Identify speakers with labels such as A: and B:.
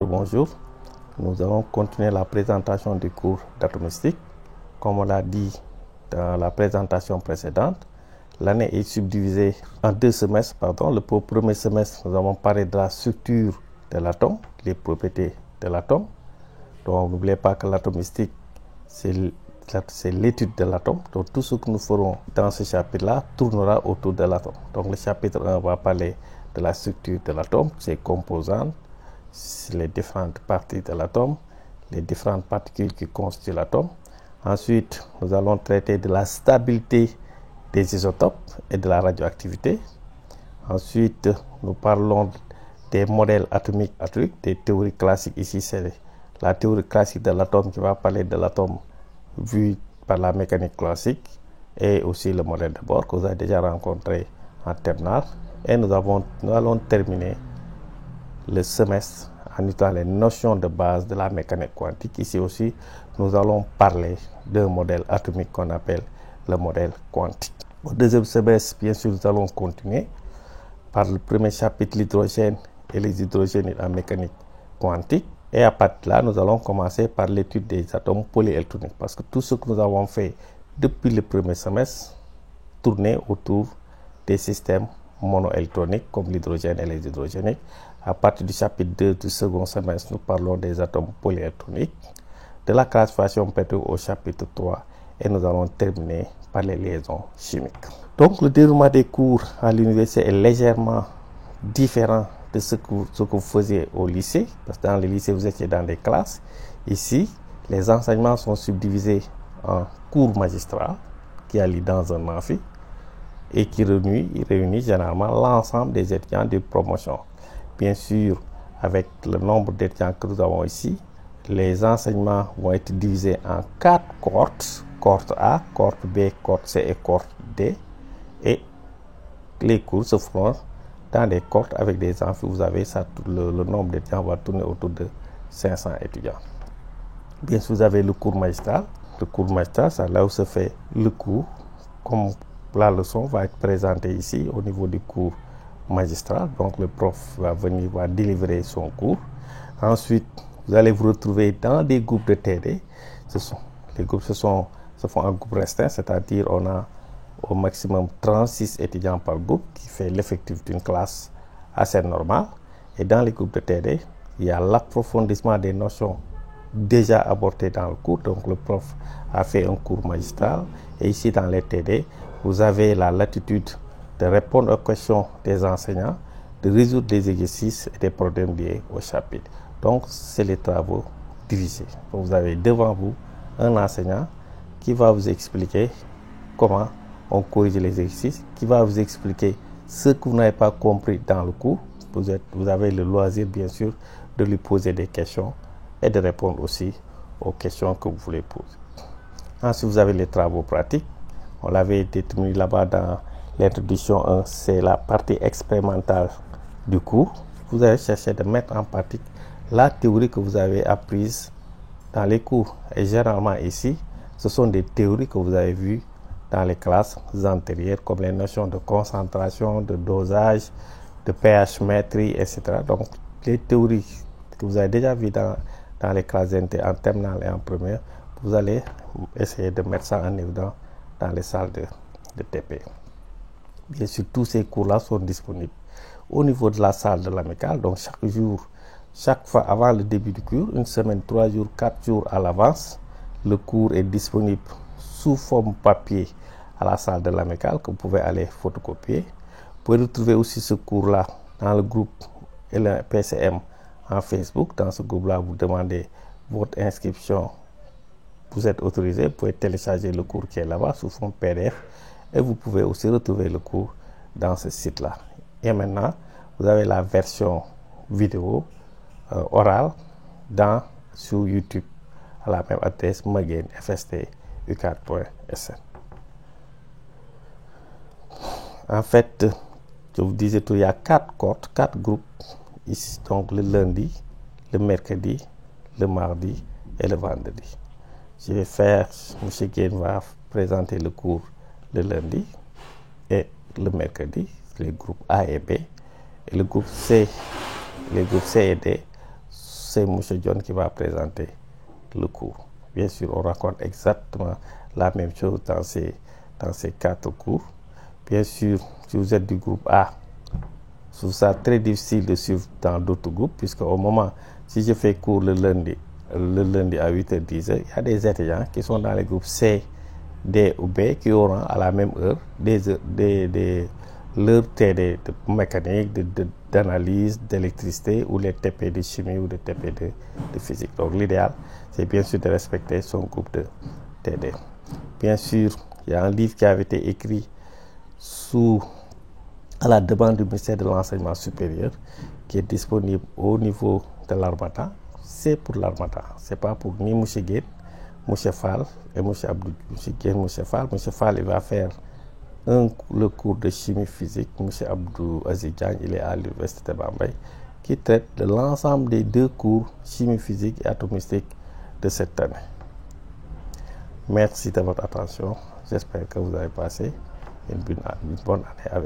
A: Bonjour, nous allons continuer la présentation du cours d'atomistique. Comme on l'a dit dans la présentation précédente, l'année est subdivisée en deux semestres. Le premier semestre, nous avons parlé de la structure de l'atome, les propriétés de l'atome. Donc n'oubliez pas que l'atomistique, c'est l'étude de l'atome. Donc tout ce que nous ferons dans ce chapitre-là tournera autour de l'atome. Donc le chapitre 1 va parler de la structure de l'atome, ses composantes, les différentes parties de l'atome, les différentes particules qui constituent l'atome. Ensuite, nous allons traiter de la stabilité des isotopes et de la radioactivité. Ensuite, nous parlons des modèles atomiques, des théories classiques. Ici, c'est la théorie classique de l'atome qui va parler de l'atome vu par la mécanique classique, et aussi le modèle de Bohr que vous avez déjà rencontré en terminale. Et nous allons terminer le semestre en utilisant les notions de base de la mécanique quantique. Ici aussi, nous allons parler d'un modèle atomique qu'on appelle le modèle quantique. Au deuxième semestre, bien sûr, nous allons continuer par le premier chapitre, l'hydrogène et les hydrogènes en mécanique quantique. Et à partir de là, nous allons commencer par l'étude des atomes polyélectroniques, parce que tout ce que nous avons fait depuis le premier semestre tournait autour des systèmes monoélectroniques comme l'hydrogène et les hydrogéniques. À partir du chapitre 2 du second semestre, nous parlons des atomes polyélectroniques, de la classification périodique au chapitre 3, et nous allons terminer par les liaisons chimiques. Donc le déroulement des cours à l'université est légèrement différent de ce que vous faisiez au lycée, parce que dans le lycée, vous étiez dans des classes. Ici, les enseignements sont subdivisés en cours magistral qui a lieu dans un amphi et qui réunit généralement l'ensemble des étudiants de promotion. Bien sûr, avec le nombre d'étudiants que nous avons ici, les enseignements vont être divisés en 4 cohortes: cohorte A, cohorte B, cohorte C et cohorte D. Et les cours se feront dans des cohortes avec des amphis. Vous avez ça, le nombre d'étudiants va tourner autour de 500 étudiants. Bien sûr, vous avez le cours magistral. Le cours magistral, c'est là où se fait le cours. Comme la leçon va être présentée ici au niveau du cours magistral. Donc le prof va délivrer son cours. Ensuite, vous allez vous retrouver dans des groupes de TD. Les groupes se font en groupe restreint, c'est-à-dire on a au maximum 36 étudiants par groupe, qui fait l'effectif d'une classe assez normale. Et dans les groupes de TD, il y a l'approfondissement des notions déjà abordées dans le cours. Donc le prof a fait un cours magistral. Et ici dans les TD, vous avez la latitude de répondre aux questions des enseignants, de résoudre des exercices et des problèmes liés au chapitre. Donc, c'est les travaux dirigés. Donc, vous avez devant vous un enseignant qui va vous expliquer comment on corrige les exercices, qui va vous expliquer ce que vous n'avez pas compris dans le cours. Vous avez le loisir, bien sûr, de lui poser des questions et de répondre aussi aux questions que vous voulez poser. Ensuite, vous avez les travaux pratiques. On l'avait déterminé là-bas dans l'introduction 1, c'est la partie expérimentale du cours. Vous allez chercher de mettre en pratique la théorie que vous avez apprise dans les cours. Et généralement ici, ce sont des théories que vous avez vues dans les classes antérieures, comme les notions de concentration, de dosage, de pH-métrie, etc. Donc, les théories que vous avez déjà vues dans les classes en terminale et en première, vous allez essayer de mettre ça en évidence dans les salles de TP. Bien sûr, tous ces cours-là sont disponibles au niveau de la salle de l'amicale. Donc, chaque fois avant le début du cours, une semaine, 3 jours, 4 jours à l'avance, le cours est disponible sous forme papier à la salle de l'amicale que vous pouvez aller photocopier. Vous pouvez retrouver aussi ce cours-là dans le groupe PCM en Facebook. Dans ce groupe-là, vous demandez votre inscription. Vous êtes autorisé, vous pouvez télécharger le cours qui est là-bas sous forme PDF. Et vous pouvez aussi retrouver le cours dans ce site-là. Et maintenant, vous avez la version vidéo orale sur YouTube à la même adresse magainfstucad.sn. En fait, je vous disais tout, il y a 4 cohortes, 4 groupes ici. Donc le lundi, le mercredi, le mardi et le vendredi. M. Gain va présenter le cours le lundi et le mercredi, les groupes A et B. Et le groupe C et D, c'est M. John qui va présenter le cours. Bien sûr, on raconte exactement la même chose dans ces 4 cours. Bien sûr, si vous êtes du groupe A, je trouve ça très difficile de suivre dans d'autres groupes, puisque au moment, si je fais cours le lundi à 8h-10h, il y a des étudiants qui sont dans les groupes C, D ou B qui auront à la même heure leurs TD de mécanique, d'analyse, d'électricité ou les TP de chimie ou les TP de physique. Donc l'idéal, c'est bien sûr de respecter son groupe de TD. Bien sûr, il y a un livre qui avait été écrit à la demande du ministère de l'Enseignement supérieur qui est disponible au niveau de l'Harmattan. C'est pour l'Harmattan, c'est pas pour ni M. Guèye, M. Fall et M. Abdou. M. Guèye, M. Fall. M. Fall, il va faire le cours de chimie physique. M. Abdou Aziz Diagne, il est à l'université de Bambey, qui traite de l'ensemble des 2 cours chimie physique et atomistique de cette année. Merci de votre attention. J'espère que vous avez passé une bonne année avec